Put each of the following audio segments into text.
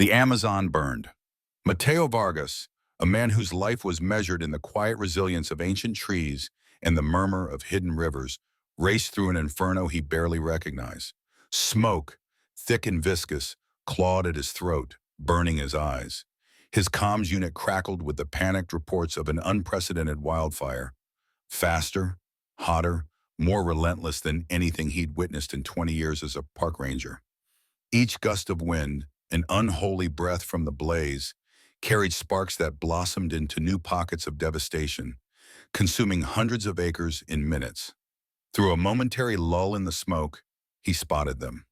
The Amazon burned. Mateo Vargas, a man whose life was measured in the quiet resilience of ancient trees and the murmur of hidden rivers, raced through an inferno he barely recognized. Smoke, thick and viscous, clawed at his throat, burning his eyes. His comms unit crackled with the panicked reports of an unprecedented wildfire. Faster, hotter, more relentless than anything he'd witnessed in 20 years as a park ranger. Each gust of wind, an unholy breath from the blaze, carried sparks that blossomed into new pockets of devastation, consuming hundreds of acres in minutes. Through a momentary lull in the smoke, he spotted them.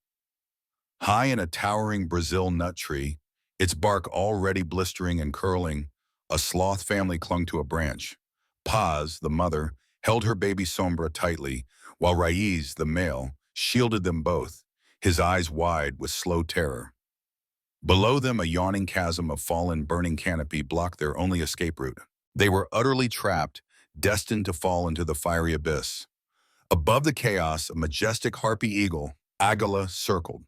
High in a towering Brazil nut tree, its bark already blistering and curling, a sloth family clung to a branch. Paz, the mother, held her baby Sombra tightly, while Raiz, the male, shielded them both, his eyes wide with slow terror. Below them, a yawning chasm of fallen, burning canopy blocked their only escape route. They were utterly trapped, destined to fall into the fiery abyss. Above the chaos, a majestic harpy eagle, Águila, circled.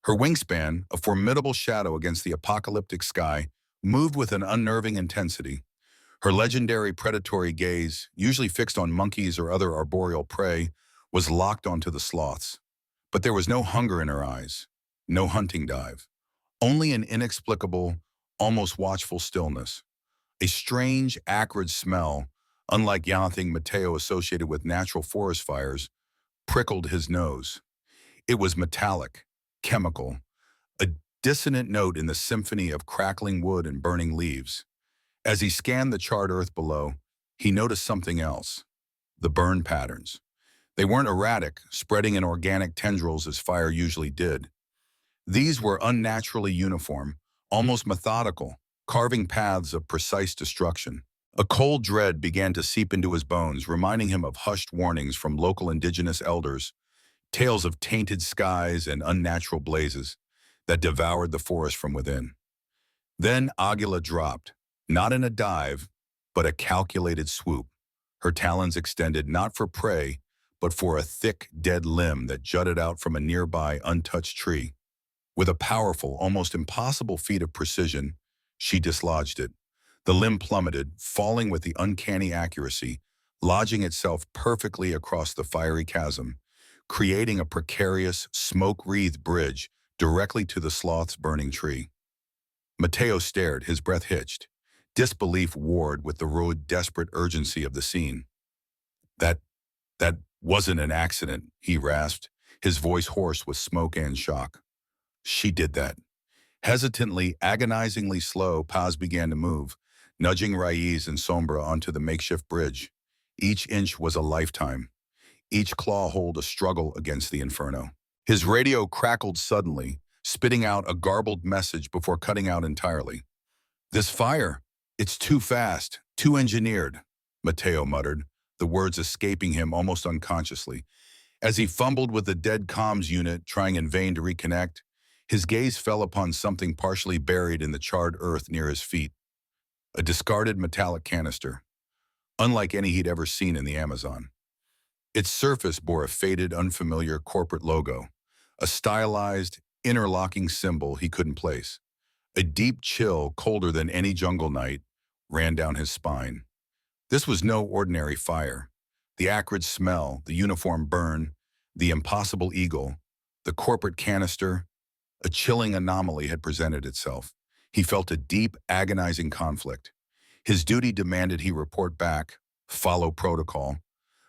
Her wingspan, a formidable shadow against the apocalyptic sky, moved with an unnerving intensity. Her legendary predatory gaze, usually fixed on monkeys or other arboreal prey, was locked onto the sloths. But there was no hunger in her eyes, no hunting dive. Only an inexplicable, almost watchful stillness. A strange, acrid smell, unlike anything Mateo associated with natural forest fires, prickled his nose. It was metallic, chemical, a dissonant note in the symphony of crackling wood and burning leaves. As he scanned the charred earth below, he noticed something else: the burn patterns. They weren't erratic, spreading in organic tendrils as fire usually did. These were unnaturally uniform, almost methodical, carving paths of precise destruction. A cold dread began to seep into his bones, reminding him of hushed warnings from local indigenous elders, tales of tainted skies and unnatural blazes that devoured the forest from within. Then Águila dropped, not in a dive, but a calculated swoop, her talons extended not for prey, but for a thick, dead limb that jutted out from a nearby, untouched tree. With a powerful, almost impossible feat of precision, she dislodged it. The limb plummeted, falling with the uncanny accuracy, lodging itself perfectly across the fiery chasm, creating a precarious, smoke-wreathed bridge directly to the sloth's burning tree. Mateo stared, his breath hitched. Disbelief warred with the raw, desperate urgency of the scene. That wasn't an accident, he rasped, his voice hoarse with smoke and shock. She did that. Hesitantly, agonizingly slow, Paz began to move, nudging Raiz and Sombra onto the makeshift bridge. Each inch was a lifetime. Each claw hold a struggle against the inferno. His radio crackled suddenly, spitting out a garbled message before cutting out entirely. "This fire, it's too fast, too engineered," Mateo muttered, the words escaping him almost unconsciously. As he fumbled with the dead comms unit, trying in vain to reconnect, his gaze fell upon something partially buried in the charred earth near his feet. A discarded metallic canister, unlike any he'd ever seen in the Amazon. Its surface bore a faded, unfamiliar corporate logo, a stylized, interlocking symbol he couldn't place. A deep chill, colder than any jungle night, ran down his spine. This was no ordinary fire. The acrid smell, the uniform burn, the impossible eagle, the corporate canister, a chilling anomaly had presented itself. He felt a deep, agonizing conflict. His duty demanded he report back, follow protocol,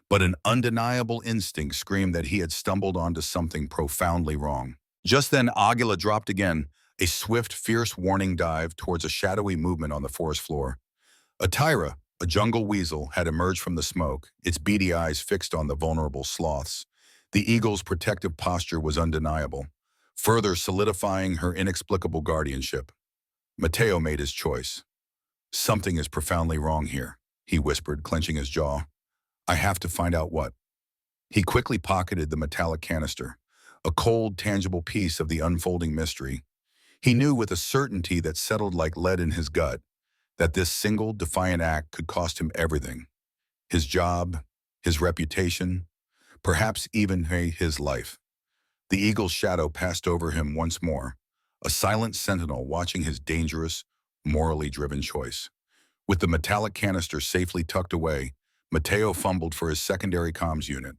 but an undeniable instinct screamed that he had stumbled onto something profoundly wrong. Just then, Águila dropped again, a swift, fierce warning dive towards a shadowy movement on the forest floor. A tyra, a jungle weasel, had emerged from the smoke, its beady eyes fixed on the vulnerable sloths. The eagle's protective posture was undeniable, further solidifying her inexplicable guardianship. Mateo made his choice. "Something is profoundly wrong here," he whispered, clenching his jaw. "I have to find out what." He quickly pocketed the metallic canister, a cold, tangible piece of the unfolding mystery. He knew with a certainty that settled like lead in his gut that this single, defiant act could cost him everything: his job, his reputation, perhaps even his life. The eagle's shadow passed over him once more, a silent sentinel watching his dangerous, morally driven choice. With the metallic canister safely tucked away, Mateo fumbled for his secondary comms unit,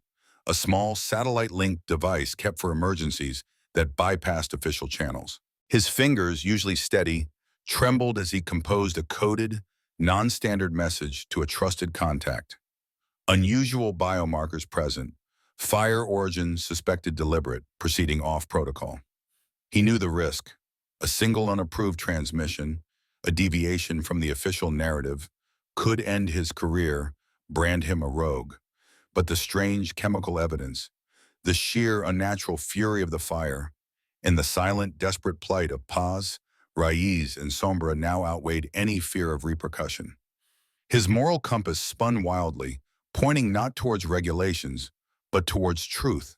a small satellite-linked device kept for emergencies that bypassed official channels. His fingers, usually steady, trembled as he composed a coded, non-standard message to a trusted contact. Unusual biomarkers present, fire origin suspected deliberate, proceeding off protocol. He knew the risk. A single unapproved transmission, a deviation from the official narrative, could end his career, brand him a rogue. But the strange chemical evidence, the sheer unnatural fury of the fire, and the silent, desperate plight of Paz, Raiz, and Sombra now outweighed any fear of repercussion. His moral compass spun wildly, pointing not towards regulations, but towards truth.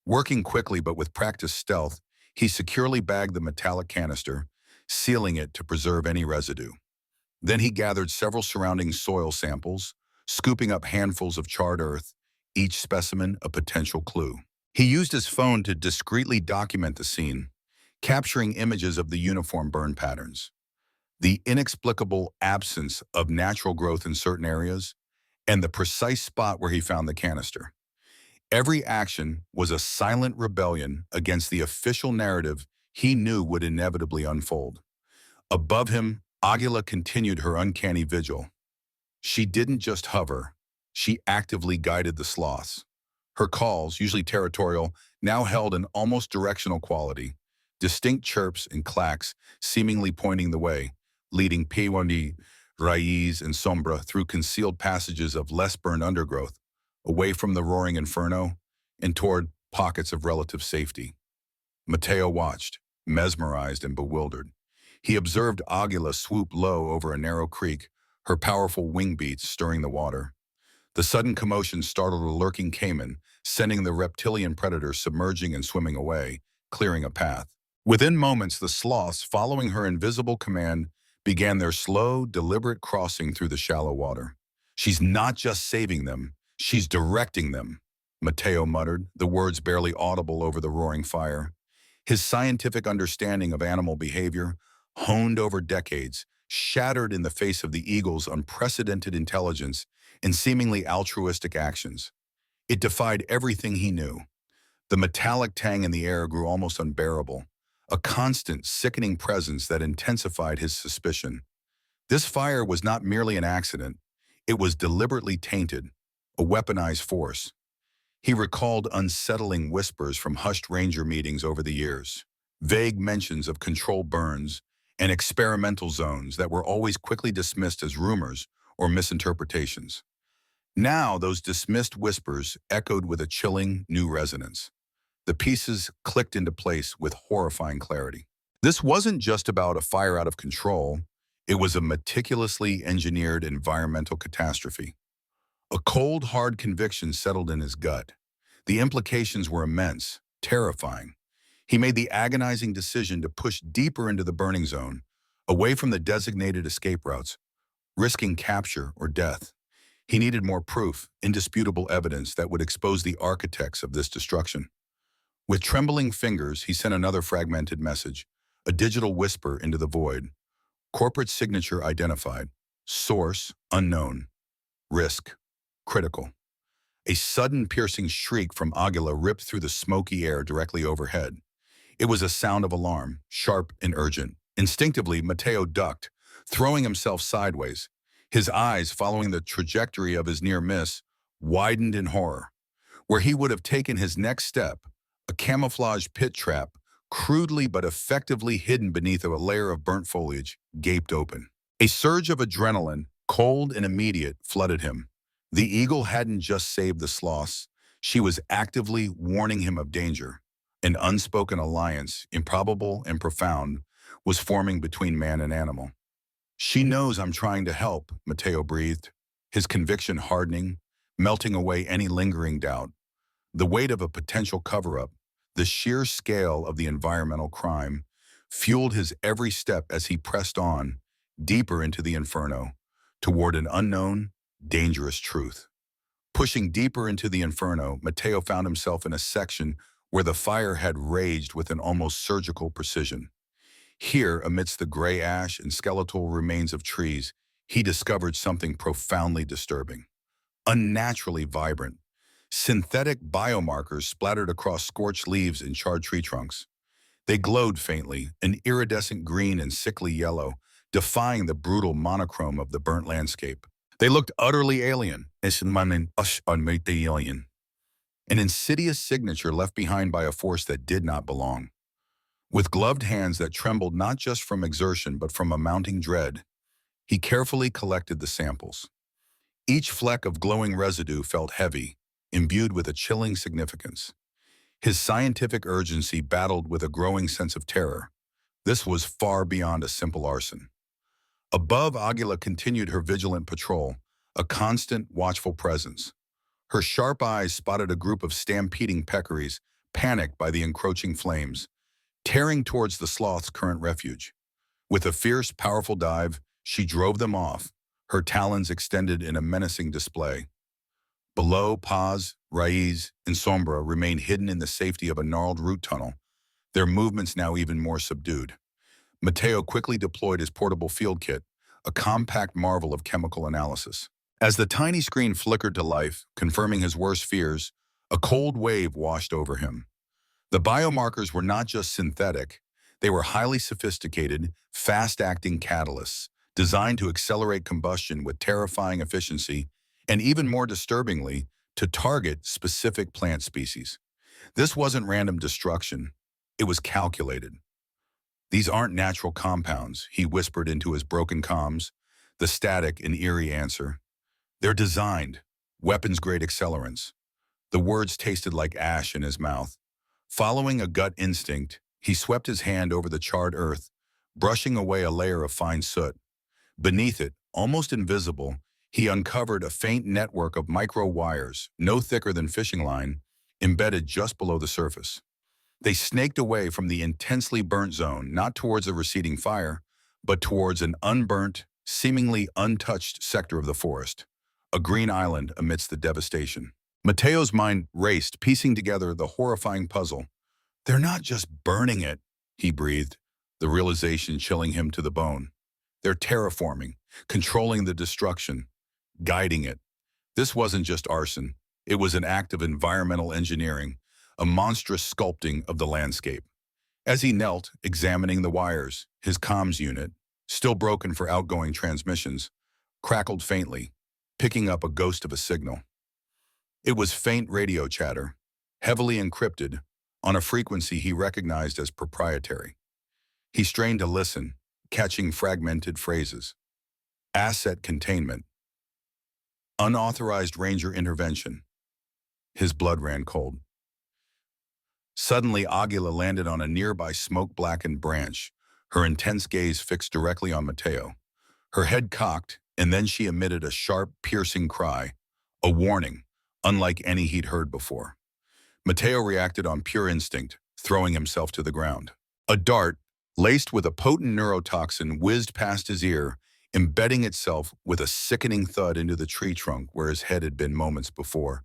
Working quickly but with practiced stealth, he securely bagged the metallic canister, sealing it to preserve any residue. Then he gathered several surrounding soil samples, scooping up handfuls of charred earth, each specimen a potential clue. He used his phone to discreetly document the scene, capturing images of the uniform burn patterns, the inexplicable absence of natural growth in certain areas, and the precise spot where he found the canister. Every action was a silent rebellion against the official narrative he knew would inevitably unfold. Above him, Aguila continued her uncanny vigil. She didn't just hover, she actively guided the sloths. Her calls, usually territorial, now held an almost directional quality, distinct chirps and clacks seemingly pointing the way, leading Pewani, Raiz, and Sombra through concealed passages of less burned undergrowth, away from the roaring inferno, and toward pockets of relative safety. Mateo watched, mesmerized and bewildered. He observed Aguila swoop low over a narrow creek, her powerful wing beats stirring the water. The sudden commotion startled a lurking caiman, sending the reptilian predator submerging and swimming away, clearing a path. Within moments, the sloths, following her invisible command, began their slow, deliberate crossing through the shallow water. She's not just saving them, she's directing them, Mateo muttered, the words barely audible over the roaring fire. His scientific understanding of animal behavior, honed over decades, shattered in the face of the eagle's unprecedented intelligence and seemingly altruistic actions. It defied everything he knew. The metallic tang in the air grew almost unbearable, a constant, sickening presence that intensified his suspicion. This fire was not merely an accident, it was deliberately tainted, a weaponized force. He recalled unsettling whispers from hushed ranger meetings over the years, vague mentions of controlled burns and experimental zones that were always quickly dismissed as rumors or misinterpretations. Now those dismissed whispers echoed with a chilling new resonance. The pieces clicked into place with horrifying clarity. This wasn't just about a fire out of control, it was a meticulously engineered environmental catastrophe. A cold, hard conviction settled in his gut. The implications were immense, terrifying. He made the agonizing decision to push deeper into the burning zone, away from the designated escape routes, risking capture or death. He needed more proof, indisputable evidence that would expose the architects of this destruction. With trembling fingers, he sent another fragmented message, a digital whisper into the void. Corporate signature identified. Source unknown. Risk critical. A sudden piercing shriek from Aguila ripped through the smoky air directly overhead. It was a sound of alarm, sharp and urgent. Instinctively, Mateo ducked, throwing himself sideways. His eyes, following the trajectory of his near miss, widened in horror. Where he would have taken his next step, a camouflaged pit trap, crudely but effectively hidden beneath a layer of burnt foliage, gaped open. A surge of adrenaline, cold and immediate, flooded him. The eagle hadn't just saved the sloths, she was actively warning him of danger. An unspoken alliance, improbable and profound, was forming between man and animal. She knows I'm trying to help, Mateo breathed, his conviction hardening, melting away any lingering doubt. The weight of a potential cover-up, the sheer scale of the environmental crime, fueled his every step as he pressed on, deeper into the inferno, toward an unknown, dangerous truth. Pushing deeper into the inferno, Mateo found himself in a section where the fire had raged with an almost surgical precision. Here, amidst the gray ash and skeletal remains of trees, he discovered something profoundly disturbing. Unnaturally vibrant. Synthetic biomarkers splattered across scorched leaves and charred tree trunks. They glowed faintly, an iridescent green and sickly yellow, defying the brutal monochrome of the burnt landscape. They looked utterly alien, alien, an insidious signature left behind by a force that did not belong. With gloved hands that trembled not just from exertion but from a mounting dread, he carefully collected the samples. Each fleck of glowing residue felt heavy, imbued with a chilling significance. His scientific urgency battled with a growing sense of terror. This was far beyond a simple arson. Above, Aguila continued her vigilant patrol, a constant, watchful presence. Her sharp eyes spotted a group of stampeding peccaries, panicked by the encroaching flames, tearing towards the sloth's current refuge. With a fierce, powerful dive, she drove them off, her talons extended in a menacing display. Below, Paz, Raiz, and Sombra remained hidden in the safety of a gnarled root tunnel, their movements now even more subdued. Mateo quickly deployed his portable field kit, a compact marvel of chemical analysis. As the tiny screen flickered to life, confirming his worst fears, a cold wave washed over him. The biomarkers were not just synthetic, they were highly sophisticated, fast-acting catalysts, designed to accelerate combustion with terrifying efficiency, and even more disturbingly, to target specific plant species. This wasn't random destruction, it was calculated. "These aren't natural compounds," he whispered into his broken comms, the static and eerie answer. "They're designed, weapons-grade accelerants." The words tasted like ash in his mouth. Following a gut instinct, he swept his hand over the charred earth, brushing away a layer of fine soot. Beneath it, almost invisible, he uncovered a faint network of micro-wires, no thicker than fishing line, embedded just below the surface. They snaked away from the intensely burnt zone, not towards a receding fire, but towards an unburnt, seemingly untouched sector of the forest, a green island amidst the devastation. Mateo's mind raced, piecing together the horrifying puzzle. "They're not just burning it," he breathed, the realization chilling him to the bone. "They're terraforming, controlling the destruction, guiding it." This wasn't just arson. It was an act of environmental engineering, a monstrous sculpting of the landscape. As he knelt, examining the wires, his comms unit, still broken for outgoing transmissions, crackled faintly, picking up a ghost of a signal. It was faint radio chatter, heavily encrypted, on a frequency he recognized as proprietary. He strained to listen, catching fragmented phrases. Asset containment. Unauthorized ranger intervention. His blood ran cold. Suddenly, Aguila landed on a nearby smoke-blackened branch, her intense gaze fixed directly on Mateo. Her head cocked, and then she emitted a sharp, piercing cry, a warning, unlike any he'd heard before. Mateo reacted on pure instinct, throwing himself to the ground. A dart, laced with a potent neurotoxin, whizzed past his ear, embedding itself with a sickening thud into the tree trunk where his head had been moments before.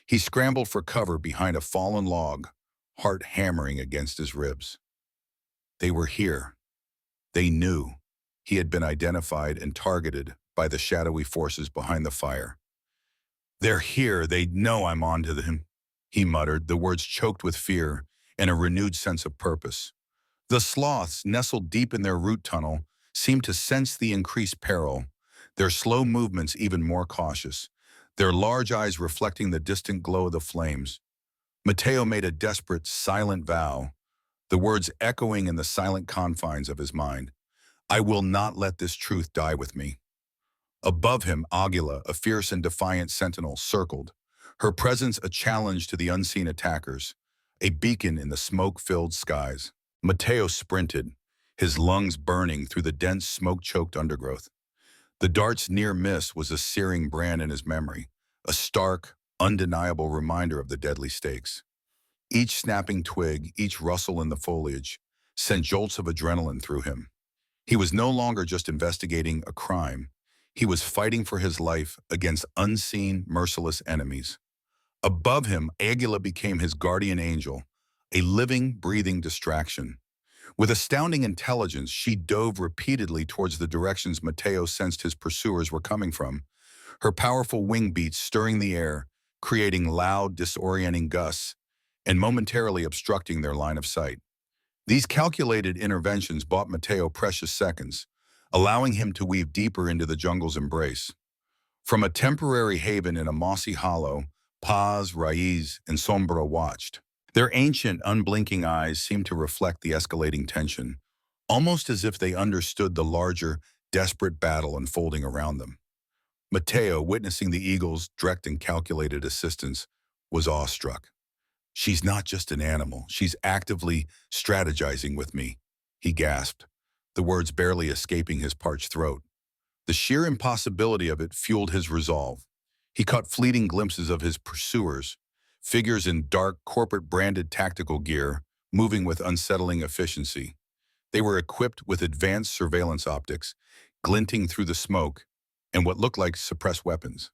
He scrambled for cover behind a fallen log, heart hammering against his ribs. They were here. They knew. He had been identified and targeted by the shadowy forces behind the fire. "They're here. They know I'm on to them," he muttered, the words choked with fear and a renewed sense of purpose. The sloths, nestled deep in their root tunnel, seemed to sense the increased peril, their slow movements even more cautious, their large eyes reflecting the distant glow of the flames. Mateo made a desperate, silent vow, the words echoing in the silent confines of his mind. "I will not let this truth die with me." Above him, Aguila, a fierce and defiant sentinel, circled, her presence a challenge to the unseen attackers, a beacon in the smoke-filled skies. Mateo sprinted, his lungs burning through the dense, smoke-choked undergrowth. The dart's near miss was a searing brand in his memory, a stark, undeniable reminder of the deadly stakes. Each snapping twig, each rustle in the foliage, sent jolts of adrenaline through him. He was no longer just investigating a crime. He was fighting for his life against unseen, merciless enemies. Above him, Aguila became his guardian angel, a living, breathing distraction. With astounding intelligence, she dove repeatedly towards the directions Mateo sensed his pursuers were coming from, her powerful wing beats stirring the air, creating loud, disorienting gusts, and momentarily obstructing their line of sight. These calculated interventions bought Mateo precious seconds, allowing him to weave deeper into the jungle's embrace. From a temporary haven in a mossy hollow, Paz, Raiz, and Sombra watched. Their ancient, unblinking eyes seemed to reflect the escalating tension, almost as if they understood the larger, desperate battle unfolding around them. Mateo, witnessing the Eagle's direct and calculated assistance, was awestruck. "She's not just an animal, she's actively strategizing with me," he gasped, the words barely escaping his parched throat. The sheer impossibility of it fueled his resolve. He caught fleeting glimpses of his pursuers, figures in dark, corporate-branded tactical gear, moving with unsettling efficiency. They were equipped with advanced surveillance optics, glinting through the smoke, and what looked like suppressed weapons.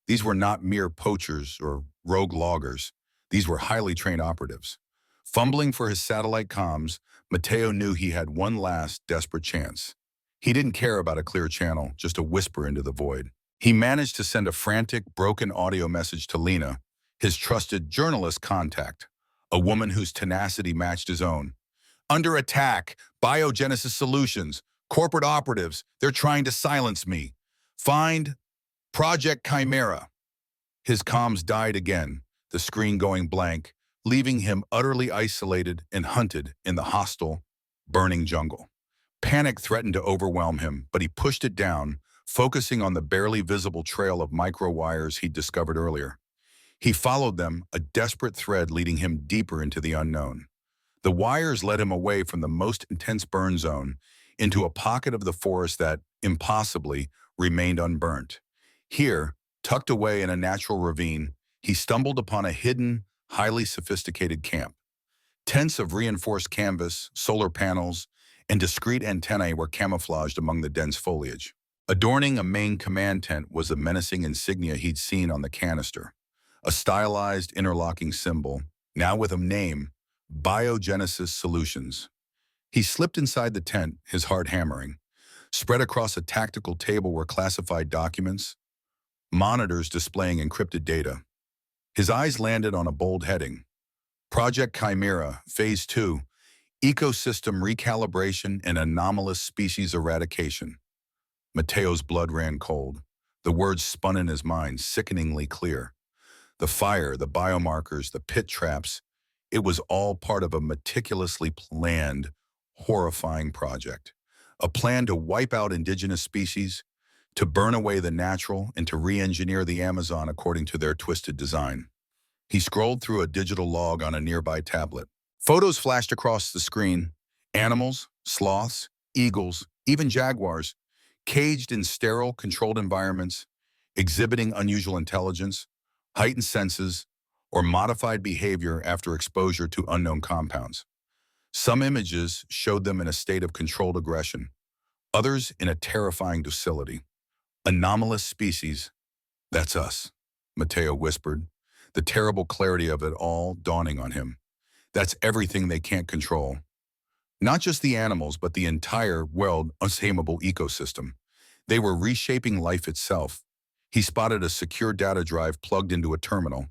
These were not mere poachers or rogue loggers. These were highly trained operatives. Fumbling for his satellite comms, Mateo knew he had one last, desperate chance. He didn't care about a clear channel, just a whisper into the void. He managed to send a frantic, broken audio message to Lena, his trusted journalist contact, a woman whose tenacity matched his own. "Under attack, Biogenesis Solutions, corporate operatives, they're trying to silence me. Find Project Chimera." His comms died again, the screen going blank, leaving him utterly isolated and hunted in the hostile, burning jungle. Panic threatened to overwhelm him, but he pushed it down, focusing on the barely visible trail of microwires he'd discovered earlier. He followed them, a desperate thread leading him deeper into the unknown. The wires led him away from the most intense burn zone into a pocket of the forest that, impossibly, remained unburnt. Here, tucked away in a natural ravine, he stumbled upon a hidden, highly sophisticated camp. Tents of reinforced canvas, solar panels, and discrete antennae were camouflaged among the dense foliage. Adorning a main command tent was a menacing insignia he'd seen on the canister, a stylized interlocking symbol, now with a name, Biogenesis Solutions. He slipped inside the tent, his heart hammering. Spread across a tactical table were classified documents, monitors displaying encrypted data. His eyes landed on a bold heading, Project Chimera, Phase 2, Ecosystem Recalibration and Anomalous Species Eradication. Mateo's blood ran cold. The words spun in his mind, sickeningly clear. The fire, the biomarkers, the pit traps, it was all part of a meticulously planned, horrifying project. A plan to wipe out indigenous species, to burn away the natural, and to re-engineer the Amazon according to their twisted design. He scrolled through a digital log on a nearby tablet. Photos flashed across the screen. Animals, sloths, eagles, even jaguars, caged in sterile, controlled environments, exhibiting unusual intelligence, heightened senses, or modified behavior after exposure to unknown compounds. Some images showed them in a state of controlled aggression, others in a terrifying docility. Anomalous species, that's us, Mateo whispered, the terrible clarity of it all dawning on him. That's everything they can't control. Not just the animals, but the entire, untamable ecosystem. They were reshaping life itself. He spotted a secure data drive plugged into a terminal.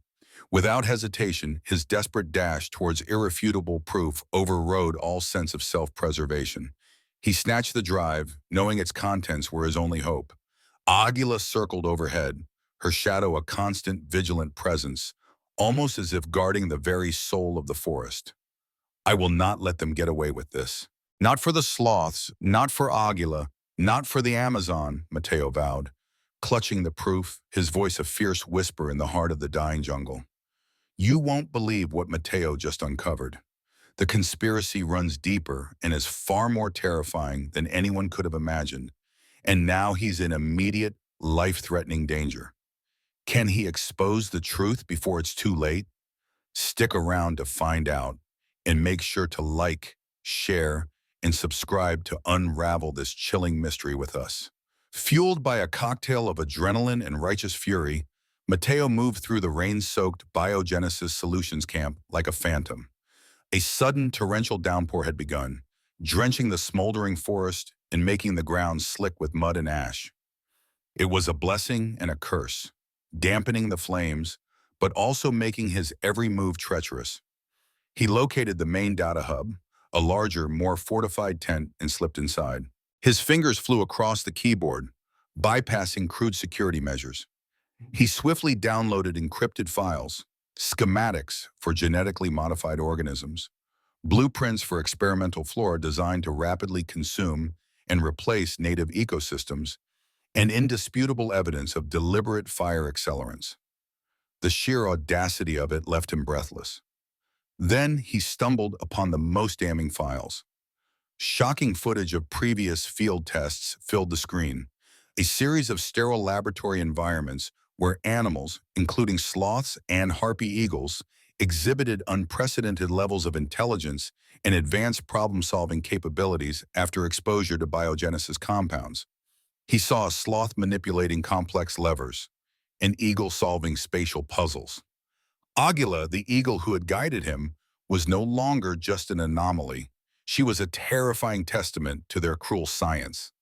Without hesitation, his desperate dash towards irrefutable proof overrode all sense of self-preservation. He snatched the drive, knowing its contents were his only hope. Aguila circled overhead, her shadow a constant, vigilant presence, almost as if guarding the very soul of the forest. "I will not let them get away with this. Not for the sloths, not for Aguila, not for the Amazon," Mateo vowed, clutching the proof, his voice a fierce whisper in the heart of the dying jungle. You won't believe what Mateo just uncovered. The conspiracy runs deeper and is far more terrifying than anyone could have imagined, and now he's in immediate, life-threatening danger. Can he expose the truth before it's too late? Stick around to find out, and make sure to like, share, and subscribe to unravel this chilling mystery with us. Fueled by a cocktail of adrenaline and righteous fury, Mateo moved through the rain-soaked Biogenesis Solutions camp like a phantom. A sudden torrential downpour had begun, drenching the smoldering forest and making the ground slick with mud and ash. It was a blessing and a curse, dampening the flames, but also making his every move treacherous. He located the main data hub, a larger, more fortified tent, and slipped inside. His fingers flew across the keyboard, bypassing crude security measures. He swiftly downloaded encrypted files, schematics for genetically modified organisms, blueprints for experimental flora designed to rapidly consume and replace native ecosystems, and indisputable evidence of deliberate fire accelerants. The sheer audacity of it left him breathless. Then he stumbled upon the most damning files. Shocking footage of previous field tests filled the screen, a series of sterile laboratory environments where animals, including sloths and harpy eagles, exhibited unprecedented levels of intelligence and advanced problem-solving capabilities after exposure to biogenesis compounds. He saw a sloth manipulating complex levers, an eagle solving spatial puzzles. Aguila, the eagle who had guided him, was no longer just an anomaly. She was a terrifying testament to their cruel science.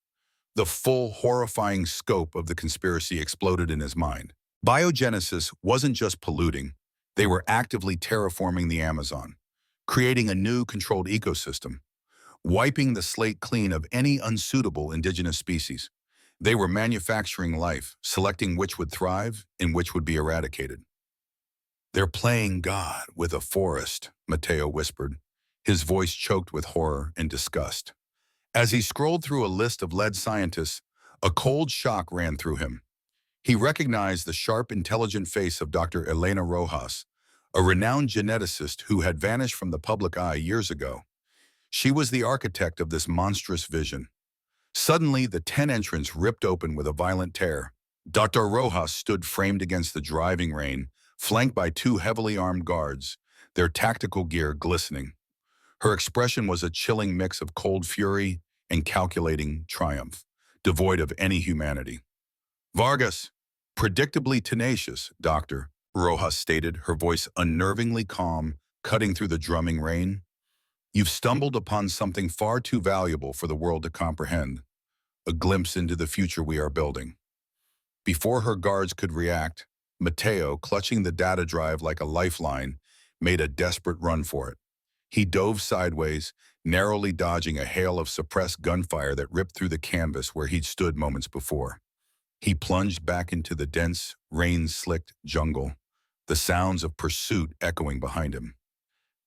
The full, horrifying scope of the conspiracy exploded in his mind. Biogenesis wasn't just polluting. They were actively terraforming the Amazon, creating a new controlled ecosystem, wiping the slate clean of any unsuitable indigenous species. They were manufacturing life, selecting which would thrive and which would be eradicated. "They're playing God with a forest," Mateo whispered, his voice choked with horror and disgust. As he scrolled through a list of lead scientists, a cold shock ran through him. He recognized the sharp, intelligent face of Dr. Elena Rojas, a renowned geneticist who had vanished from the public eye years ago. She was the architect of this monstrous vision. Suddenly, the tent entrance ripped open with a violent tear. Dr. Rojas stood framed against the driving rain, flanked by two heavily armed guards, their tactical gear glistening. Her expression was a chilling mix of cold fury and calculating triumph, devoid of any humanity. "Vargas, predictably tenacious, Doctor," Rojas stated, her voice unnervingly calm, cutting through the drumming rain. "You've stumbled upon something far too valuable for the world to comprehend, a glimpse into the future we are building." Before her guards could react, Mateo, clutching the data drive like a lifeline, made a desperate run for it. He dove sideways, narrowly dodging a hail of suppressed gunfire that ripped through the canvas where he'd stood moments before. He plunged back into the dense, rain-slicked jungle, the sounds of pursuit echoing behind him.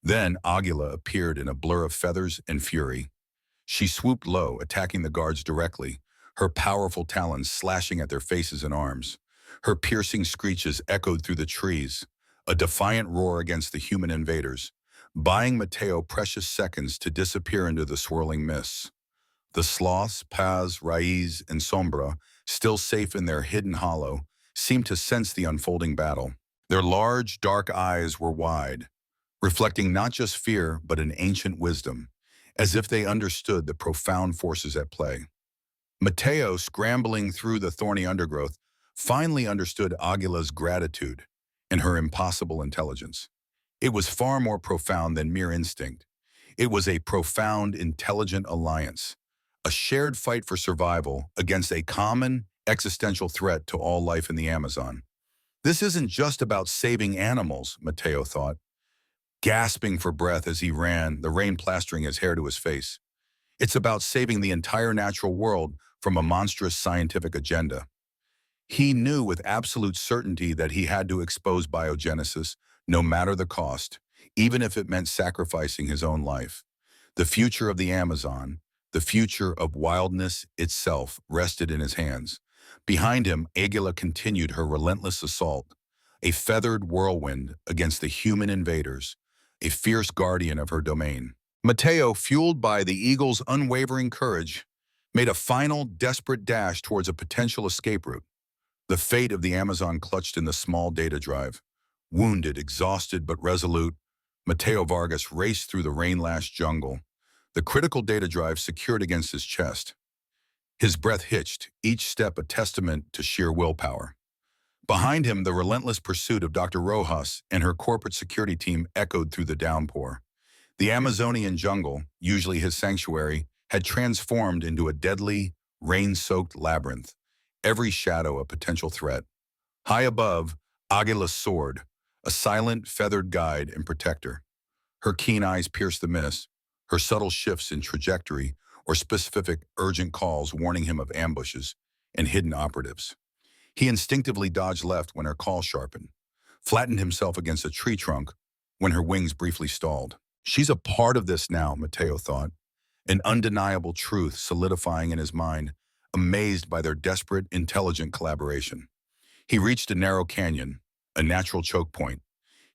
Then Aguila appeared in a blur of feathers and fury. She swooped low, attacking the guards directly, her powerful talons slashing at their faces and arms. Her piercing screeches echoed through the trees, a defiant roar against the human invaders, buying Mateo precious seconds to disappear into the swirling mists. The sloths, Paz, Raiz, and Sombra, still safe in their hidden hollow, seemed to sense the unfolding battle. Their large, dark eyes were wide, reflecting not just fear but an ancient wisdom, as if they understood the profound forces at play. Mateo, scrambling through the thorny undergrowth, finally understood Aguila's gratitude and her impossible intelligence. It was far more profound than mere instinct. It was a profound, intelligent alliance, a shared fight for survival against a common, existential threat to all life in the Amazon. This isn't just about saving animals, Mateo thought, gasping for breath as he ran, the rain plastering his hair to his face. It's about saving the entire natural world from a monstrous scientific agenda. He knew with absolute certainty that he had to expose biogenesis, no matter the cost, even if it meant sacrificing his own life. The future of the Amazon, the future of wildness itself, rested in his hands. Behind him, Aguila continued her relentless assault, a feathered whirlwind against the human invaders, a fierce guardian of her domain. Mateo, fueled by the eagle's unwavering courage, made a final, desperate dash towards a potential escape route. The fate of the Amazon clutched in the small data drive. Wounded, exhausted, but resolute, Mateo Vargas raced through the rain-lashed jungle, the critical data drive secured against his chest. His breath hitched, each step a testament to sheer willpower. Behind him, the relentless pursuit of Dr. Rojas and her corporate security team echoed through the downpour. The Amazonian jungle, usually his sanctuary, had transformed into a deadly, rain-soaked labyrinth, every shadow a potential threat. High above, Aguila's soared, a silent, feathered guide and protector. Her keen eyes pierced the mist, her subtle shifts in trajectory or specific urgent calls warning him of ambushes and hidden operatives. He instinctively dodged left when her call sharpened, flattened himself against a tree trunk when her wings briefly stalled. She's a part of this now, Mateo thought, an undeniable truth solidifying in his mind, amazed by their desperate, intelligent collaboration. He reached a narrow canyon, a natural choke point.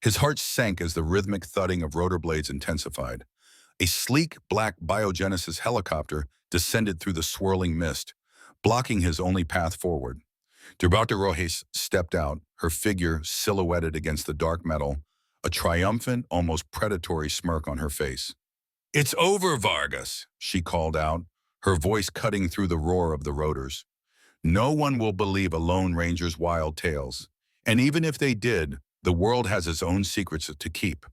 His heart sank as the rhythmic thudding of rotor blades intensified. A sleek, black biogenesis helicopter descended through the swirling mist, blocking his only path forward. Durante Rojas stepped out, her figure silhouetted against the dark metal, a triumphant, almost predatory smirk on her face. "It's over, Vargas," she called out, her voice cutting through the roar of the rotors. "No one will believe a Lone Ranger's wild tales. And even if they did, the world has its own secrets to keep."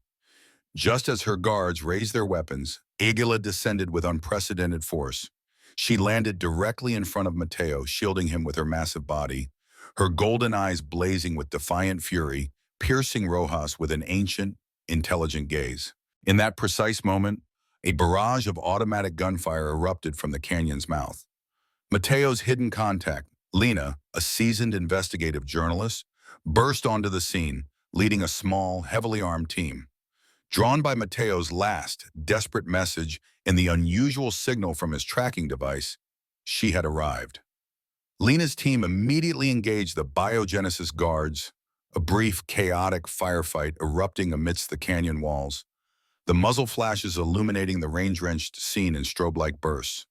Just as her guards raised their weapons, Aguila descended with unprecedented force. She landed directly in front of Mateo, shielding him with her massive body, her golden eyes blazing with defiant fury, piercing Rojas with an ancient, intelligent gaze. In that precise moment, a barrage of automatic gunfire erupted from the canyon's mouth. Mateo's hidden contact, Lena, a seasoned investigative journalist, burst onto the scene, leading a small, heavily armed team. Drawn by Mateo's last, desperate message and the unusual signal from his tracking device, she had arrived. Lena's team immediately engaged the biogenesis guards, a brief, chaotic firefight erupting amidst the canyon walls, the muzzle flashes illuminating the rain-drenched scene in strobe-like bursts.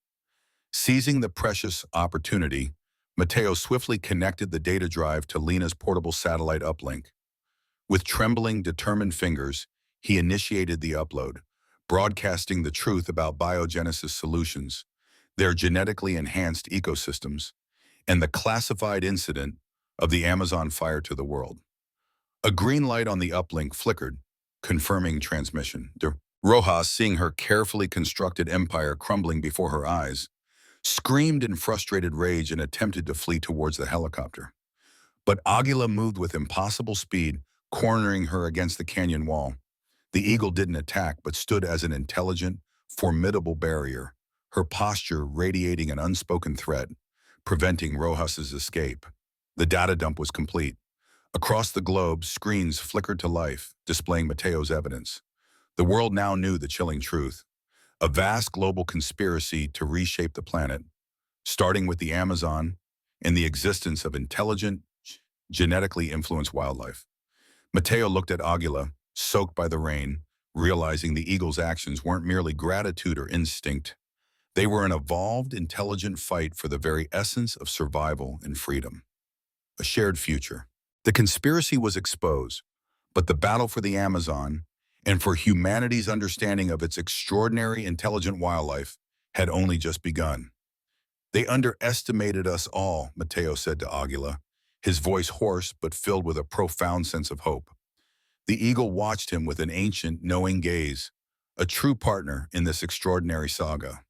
Seizing the precious opportunity, Mateo swiftly connected the data drive to Lena's portable satellite uplink. With trembling, determined fingers, he initiated the upload, broadcasting the truth about biogenesis solutions, their genetically enhanced ecosystems, and the classified incident of the Amazon fire to the world. A green light on the uplink flickered, confirming transmission. Rojas, seeing her carefully constructed empire crumbling before her eyes, screamed in frustrated rage and attempted to flee towards the helicopter. But Aguila moved with impossible speed, cornering her against the canyon wall. The eagle didn't attack, but stood as an intelligent, formidable barrier, her posture radiating an unspoken threat, preventing Rojas's escape. The data dump was complete. Across the globe, screens flickered to life, displaying Mateo's evidence. The world now knew the chilling truth. A vast global conspiracy to reshape the planet, starting with the Amazon and the existence of intelligent, genetically influenced wildlife. Mateo looked at Aguila, soaked by the rain, realizing the eagle's actions weren't merely gratitude or instinct. They were an evolved, intelligent fight for the very essence of survival and freedom. A shared future. The conspiracy was exposed, but the battle for the Amazon and for humanity's understanding of its extraordinary intelligent wildlife had only just begun. "They underestimated us all," Mateo said to Aguila, his voice hoarse but filled with a profound sense of hope. The eagle watched him with an ancient, knowing gaze, a true partner in this extraordinary saga.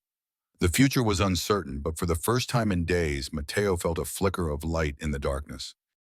The future was uncertain, but for the first time in days, Mateo felt a flicker of light in the darkness.